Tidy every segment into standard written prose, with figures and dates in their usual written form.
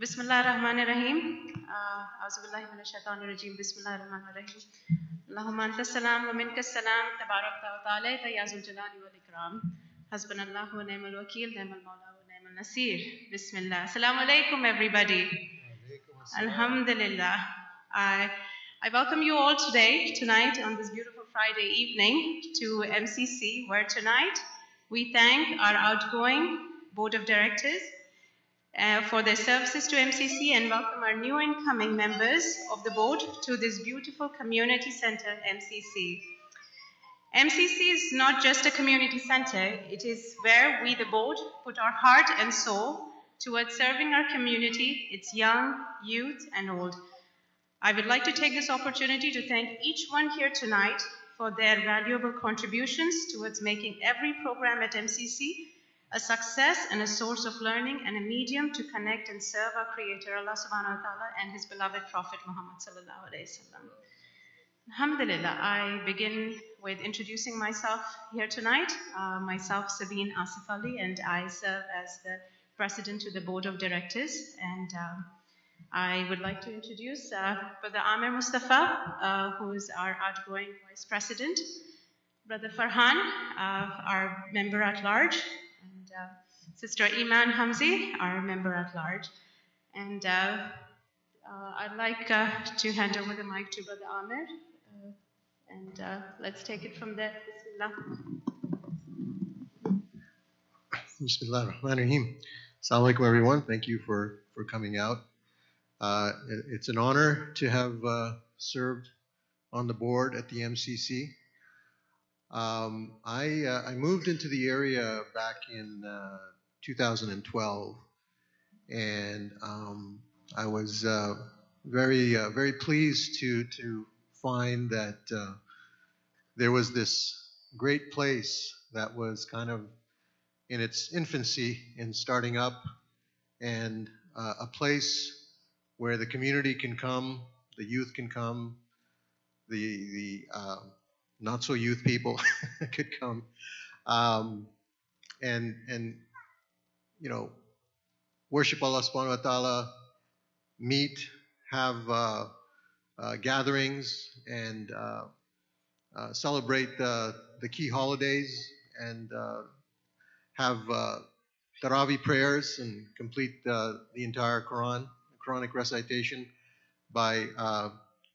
Bismillah ar-Rahman ar-Rahim. A'udhu billahi minash shaitanir rajim. Bismillah ar-Rahman ar-Rahim. Allahumma anta salam wa minka salam. Tabarakta wa ta'ala ya zul jalali wal ikram. Hasbunallahu wa ni'mal wakeel, ni'mal mawla wa ni'mal nasir. Bismillah. Assalamu alaikum everybody. Alhamdulillah. I welcome you all tonight on this beautiful Friday evening to MCC, where tonight we thank our outgoing Board of Directors for their services to MCC and welcome our new incoming members of the board to this beautiful community center, MCC. MCC is not just a community center, it is where we, the board, put our heart and soul towards serving our community, its young, youth, and old. I would like to take this opportunity to thank each one here tonight for their valuable contributions towards making every program at MCC a success and a source of learning and a medium to connect and serve our Creator, Allah subhanahu wa ta'ala, and His beloved Prophet Muhammad sallallahu alayhi wa sallam. Alhamdulillah, I begin with introducing myself here tonight. Myself, Sabine Asif Ali, and I serve as the President to the Board of Directors. And I would like to introduce Brother Amir Mustafa, who is our outgoing Vice President, Brother Farhan, our Member at Large, and Sister Iman Hamzi, our Member at Large. And I'd like to hand over the mic to Brother Amir, and let's take it from there. Bismillah. Bismillah ar-Rahman ar-Rahim. Assalamu alaikum everyone. Thank you for coming out. It's an honor to have served on the board at the MCC. I moved into the area back in 2012, and I was very pleased to find that there was this great place that was kind of in its infancy in starting up, and a place where the community can come, the youth can come, the not so youth people could come, and you know, worship Allah subhanahu wa ta'ala, meet, have gatherings, and celebrate the key holidays, and have Taraweeh prayers and complete the entire Quranic recitation by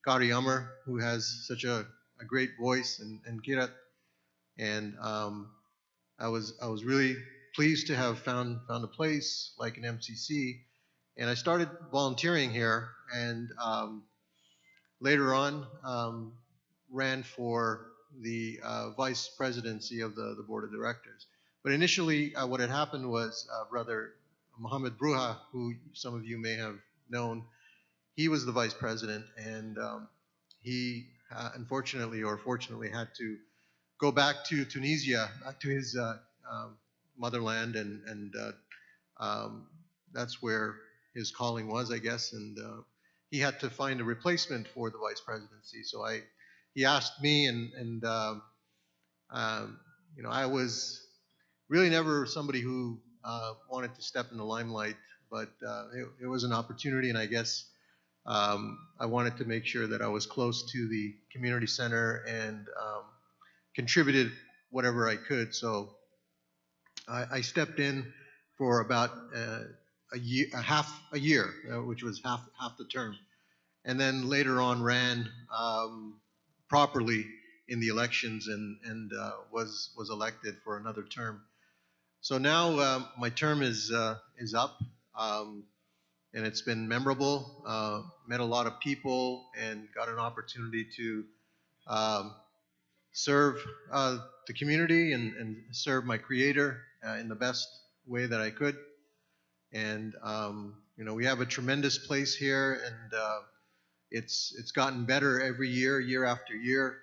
Qari Amr, who has such a great voice and qirat. And I was really pleased to have found a place like an MCC, and I started volunteering here, and later on ran for the vice presidency of the board of directors. But initially, what had happened was Brother Muhammad Bruha, who some of you may have known, he was the vice president, and he unfortunately or fortunately had to go back to Tunisia, back to his motherland, and that's where his calling was, I guess, and he had to find a replacement for the vice presidency. So he asked me, and you know, I was really never somebody who wanted to step in the limelight, but it was an opportunity, and I guess I wanted to make sure that I was close to the community center and contributed whatever I could. So I stepped in for about half a year, which was half the term, and then later on ran properly in the elections and was elected for another term. So now my term is up, and it's been memorable. Met a lot of people and got an opportunity to serve the community and serve my Creator in the best way that I could. And you know, we have a tremendous place here, and it's gotten better every year, year after year.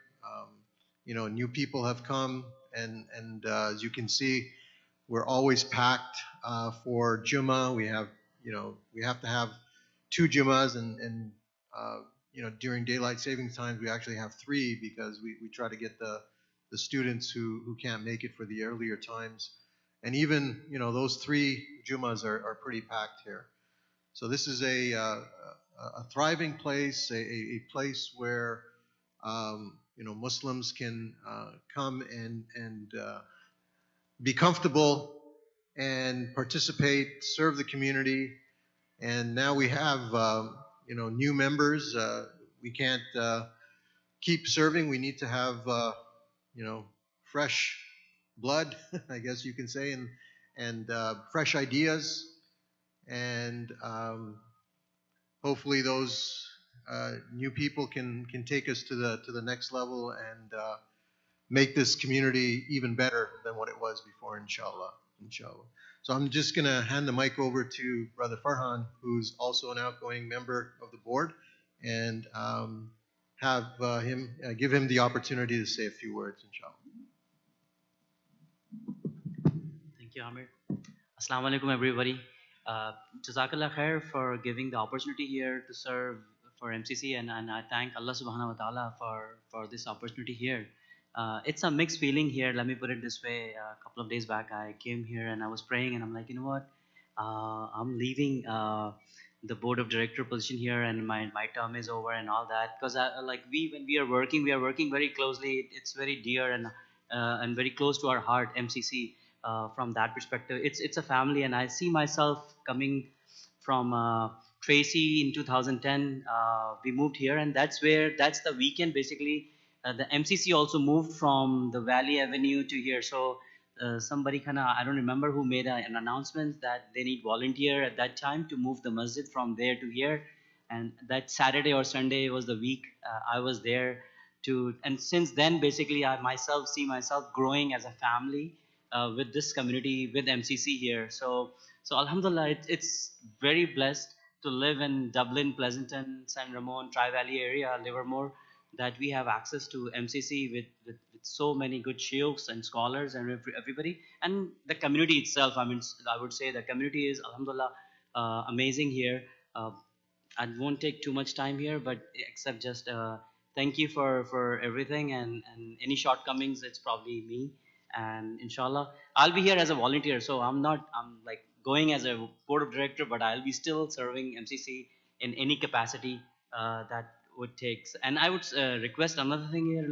You know, new people have come, and as you can see, we're always packed for Jummah. We have, you know, we have to have 2 Jummahs, and you know, during daylight savings times, we actually have 3 because we try to get the students who can't make it for the earlier times. And even, you know, those 3 Jummahs are pretty packed here. So this is a thriving place, a place where Muslims can come and be comfortable and participate, serve the community. And now we have new members. We can't keep serving. We need to have fresh blood, I guess you can say, and fresh ideas, and hopefully those new people can take us to the next level and make this community even better than what it was before, inshallah. Inshallah. So I'm just going to hand the mic over to Brother Farhan, who's also an outgoing member of the board, and have give him the opportunity to say a few words, inshallah. Thank you, Amir. Assalamu alaikum, everybody. Jazakallah khair for giving the opportunity here to serve for MCC, and I thank Allah subhanahu wa ta'ala for this opportunity here. It's a mixed feeling here, let me put it this way. A couple of days back, I came here and I was praying, and I'm like, you know what? I'm leaving the board of director position here, and my term is over and all that. Because when we are working very closely. It's very dear and very close to our heart, MCC. From that perspective, it's a family, and I see myself coming from Tracy in 2010. We moved here, and that's the weekend basically. The MCC also moved from the Valley Avenue to here. So somebody I don't remember who made an announcement that they need volunteer at that time to move the masjid from there to here. And that Saturday or Sunday was the week I was there and since then basically I see myself growing as a family with this community, with MCC here. So Alhamdulillah, it's very blessed to live in Dublin, Pleasanton, San Ramon, Tri-Valley area, Livermore, that we have access to MCC with so many good sheikhs and scholars and everybody. And the community itself, I would say the community is, Alhamdulillah, amazing here. I won't take too much time here, but except just thank you for everything, and any shortcomings, it's probably me. And inshallah, I'll be here as a volunteer, so I'm like going as a board of director, but I'll be still serving MCC in any capacity that would take. And I would request another thing here,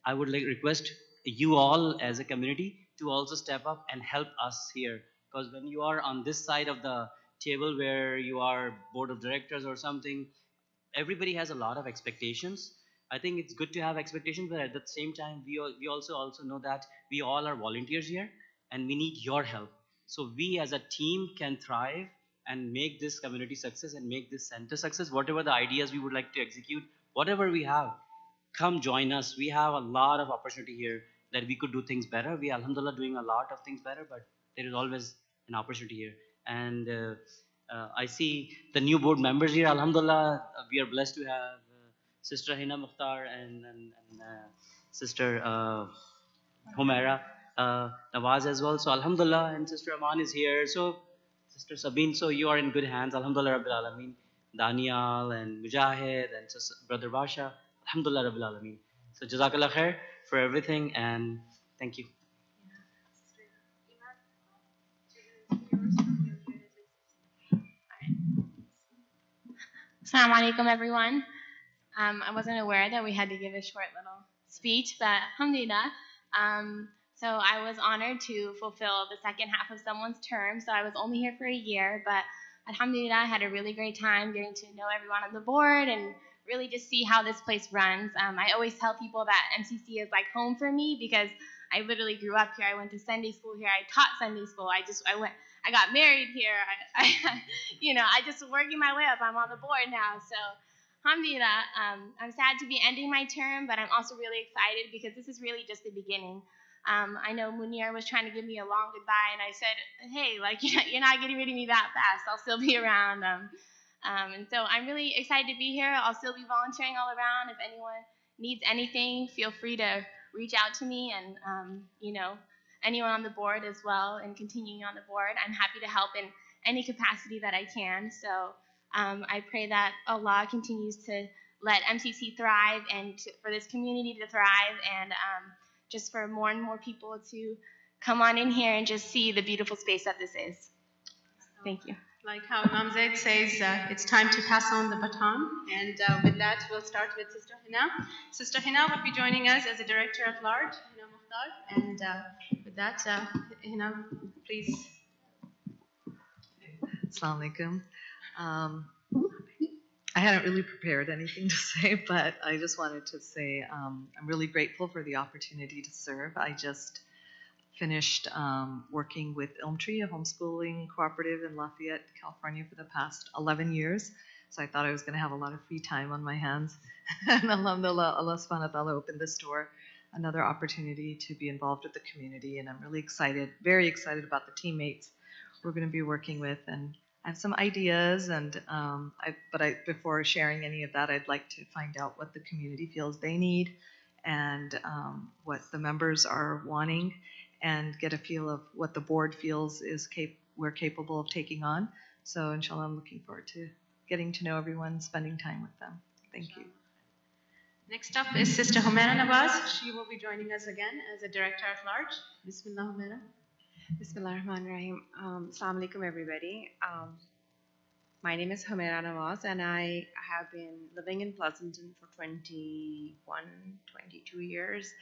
I would request you all as a community to also step up and help us here, because when you are on this side of the table where you are board of directors or something, everybody has a lot of expectations. I think it's good to have expectations, but at the same time, we also know that we all are volunteers here, and we need your help. So we as a team can thrive and make this community success and make this center success. Whatever the ideas we would like to execute, whatever we have, come join us. We have a lot of opportunity here that we could do things better. We are, alhamdulillah, doing a lot of things better, but there is always an opportunity here. And I see the new board members here. Alhamdulillah, we are blessed to have Sister Hina, Mukhtar, and Sister Humera, Nawaz as well. So Alhamdulillah, and Sister Aman is here. So Sister Sabine, so you are in good hands. Alhamdulillah Rabbil Alameen. Daniel and Mujahid and Brother Basha. Alhamdulillah Rabbil Alameen. So Jazakallah khair for everything, and thank you. Assalamu alaikum, everyone. I wasn't aware that we had to give a short little speech, but alhamdulillah. So I was honored to fulfill the second half of someone's term. So I was only here for a year, but alhamdulillah, I had a really great time getting to know everyone on the board and really just see how this place runs. I always tell people that MCC is like home for me because I literally grew up here. I went to Sunday school here. I taught Sunday school. I got married here. I just working my way up. I'm on the board now. So alhamdulillah, I'm sad to be ending my term, but I'm also really excited because this is really just the beginning. I know Munir was trying to give me a long goodbye, and I said, hey, you're not getting rid of me that fast. I'll still be around. And so I'm really excited to be here. I'll still be volunteering all around. If anyone needs anything, feel free to reach out to me, and anyone on the board as well, and continuing on the board. I'm happy to help in any capacity that I can. So I pray that Allah continues to let MCC thrive and for this community to thrive, and just for more and more people to come on in here and just see the beautiful space that this is. Thank you. Like how Imam Zaid says, it's time to pass on the baton. And with that, we'll start with Sister Hina. Sister Hina will be joining us as a Director at Large, Hina Mukhtar. And with that, Hina, please. Assalamu alaikum. I hadn't really prepared anything to say, but I just wanted to say I'm really grateful for the opportunity to serve. I just finished working with Elm Tree, a homeschooling cooperative in Lafayette, California, for the past 11 years. So I thought I was going to have a lot of free time on my hands. And alhamdulillah, Allah subhanahu wa ta'ala opened this door, another opportunity to be involved with the community. And I'm really excited, very excited about the teammates we're going to be working with. And I have some ideas, and before sharing any of that, I'd like to find out what the community feels they need and what the members are wanting, and get a feel of what the board feels we're capable of taking on. So inshallah, I'm looking forward to getting to know everyone, spending time with them. Thank you. Next up is Sister Humera Nawaz. She will be joining us again as a Director at Large. Bismillah, Humera. Bismillahirrahmanirrahim. Assalamu alaikum, everybody. My name is Humera Nawaz, and I have been living in Pleasanton for 22 years.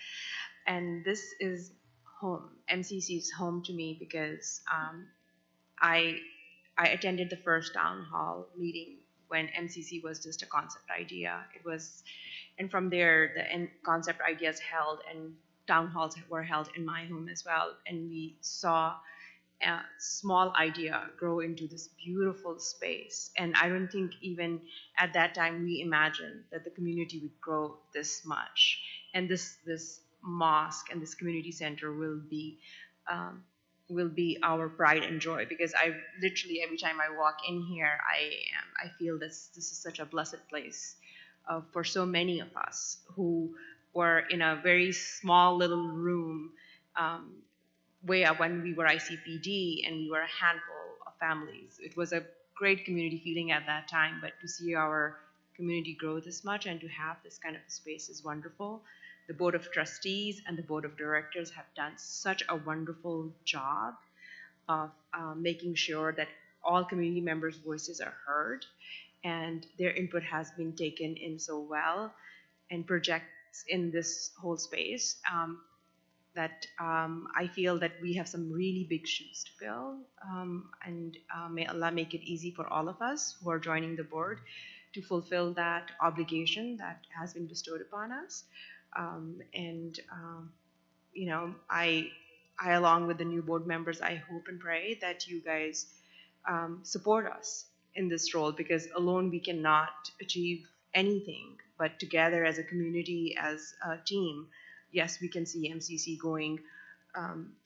And this is home. MCC is home to me because I attended the first town hall meeting when MCC was just a concept idea. And from there, the concept ideas held, and town halls were held in my home as well, and we saw a small idea grow into this beautiful space. And I don't think even at that time we imagined that the community would grow this much, and this mosque and this community center will be our pride and joy, because I literally, every time I walk in here, I feel this is such a blessed place for so many of us who were in a very small little room when we were ICPD, and we were a handful of families. It was a great community feeling at that time, but to see our community grow this much and to have this kind of space is wonderful. The Board of Trustees and the Board of Directors have done such a wonderful job of making sure that all community members' voices are heard, and their input has been taken in so well and projects in this whole space that I feel that we have some really big shoes to fill, and may Allah make it easy for all of us who are joining the board to fulfill that obligation that has been bestowed upon us. I along with the new board members, I hope and pray that you guys support us in this role, because alone we cannot achieve anything, but together as a community, as a team, yes, we can see MCC going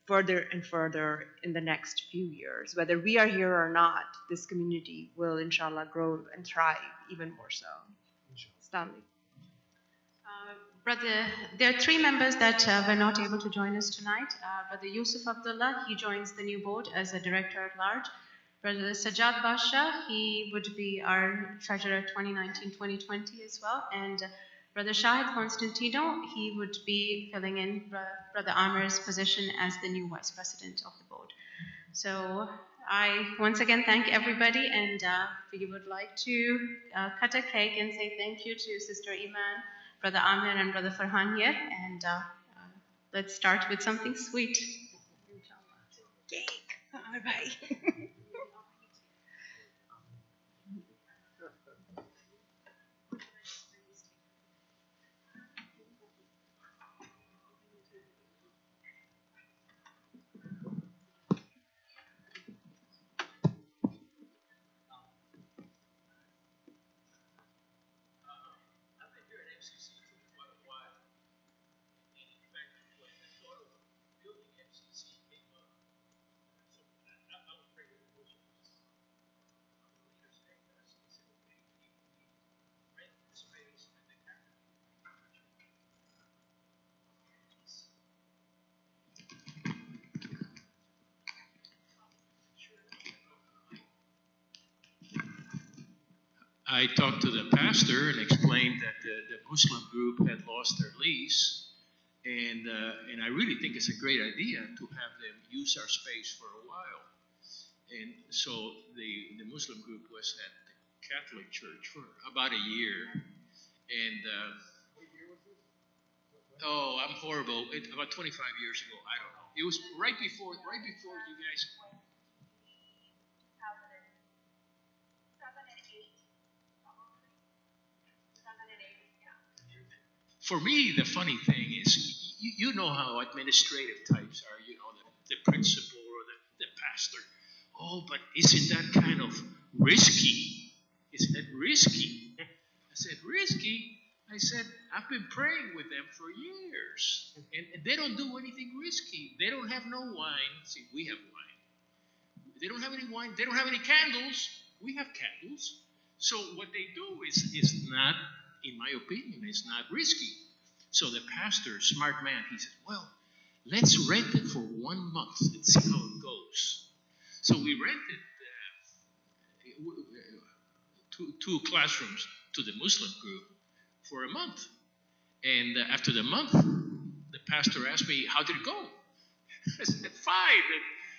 further and further in the next few years. Whether we are here or not, this community will inshallah grow and thrive even more so. Assalamu alaikum. Brother, there are three members that were not able to join us tonight. Brother Yusuf Abdullah, he joins the new board as a Director at Large. Brother Sajjad Basha, he would be our Treasurer 2019-2020 as well. And Brother Shahid Constantino, he would be filling in Brother Amir's position as the new Vice President of the board. So I once again thank everybody, and we would like to cut a cake and say thank you to Sister Iman, Brother Amir, and Brother Farhan here. And let's start with something sweet. Cake. All right. I talked to the pastor and explained that the Muslim group had lost their lease, and I really think it's a great idea to have them use our space for a while. And so the Muslim group was at the Catholic Church for about a year. And oh, I'm horrible. About 25 years ago, I don't know. It was right before you guys. For me, the funny thing is, you know how administrative types are, you know, the principal or the pastor. Oh, but isn't that kind of risky? Isn't that risky? I said, risky? I said, I've been praying with them for years. And they don't do anything risky. They don't have no wine. See, we have wine. They don't have any wine. They don't have any candles. We have candles. So what they do is not, in my opinion, is not risky. So the pastor, smart man, he says, well, let's rent it for 1 month and see how it goes. So we rented two classrooms to the Muslim group for a month. And after the month, the pastor asked me, how did it go? I said, fine.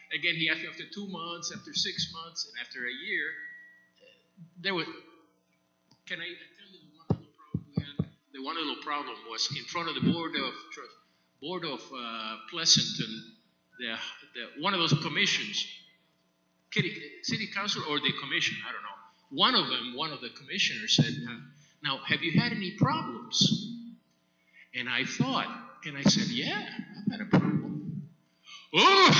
And again, he asked me after 2 months, after 6 months, and after a year. There was, can I tell you the one little problem we had? The one little problem was in front of the board of Pleasanton, one of those commissions, city council or the commission, I don't know. One of the commissioners said, now, have you had any problems? And I thought, and I said, yeah, I've had a problem. Oh,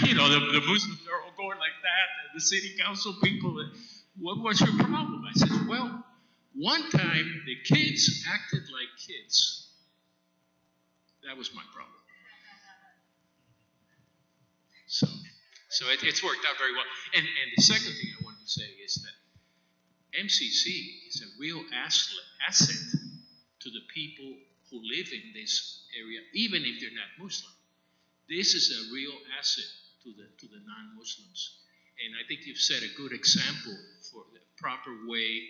you know, the Muslims are all going like that, and the city council people, what was your problem? I said, well, one time the kids acted like kids. That was my problem. So it's worked out very well. And the second thing I wanted to say is that MCC is a real asset to the people who live in this area, even if they're not Muslim. This is a real asset to the non-Muslims. And I think you've set a good example for the proper way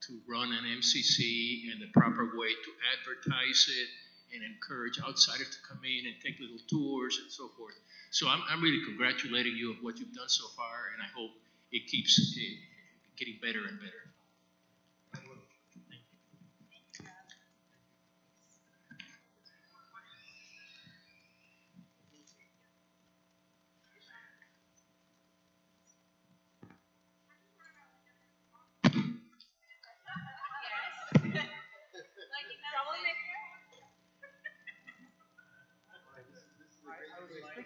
to run an MCC and the proper way to advertise it and encourage outsiders to come in and take little tours and so forth. So I'm really congratulating you of what you've done so far, and I hope it keeps getting better and better.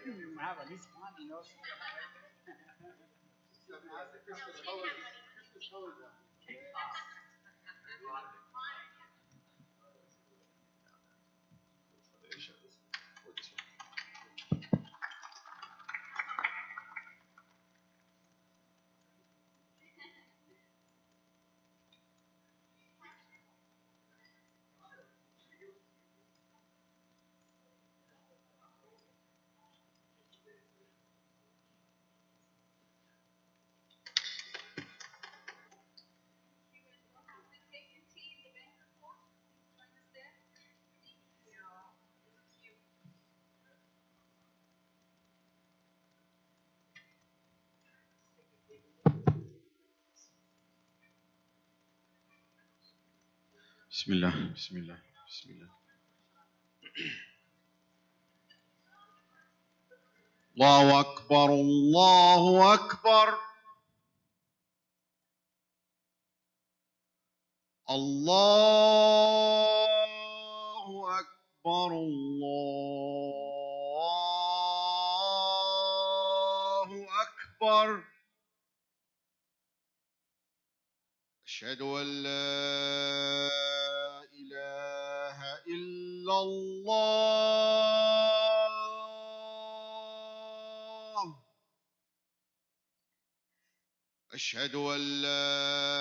You have at least one, you know. Bismillah, Bismillah, Bismillah. Allahu Akbar, Allahu Akbar. Allahu Akbar, Allahu Akbar. Ashhadu an la ilaha illallah. Ashhadu an la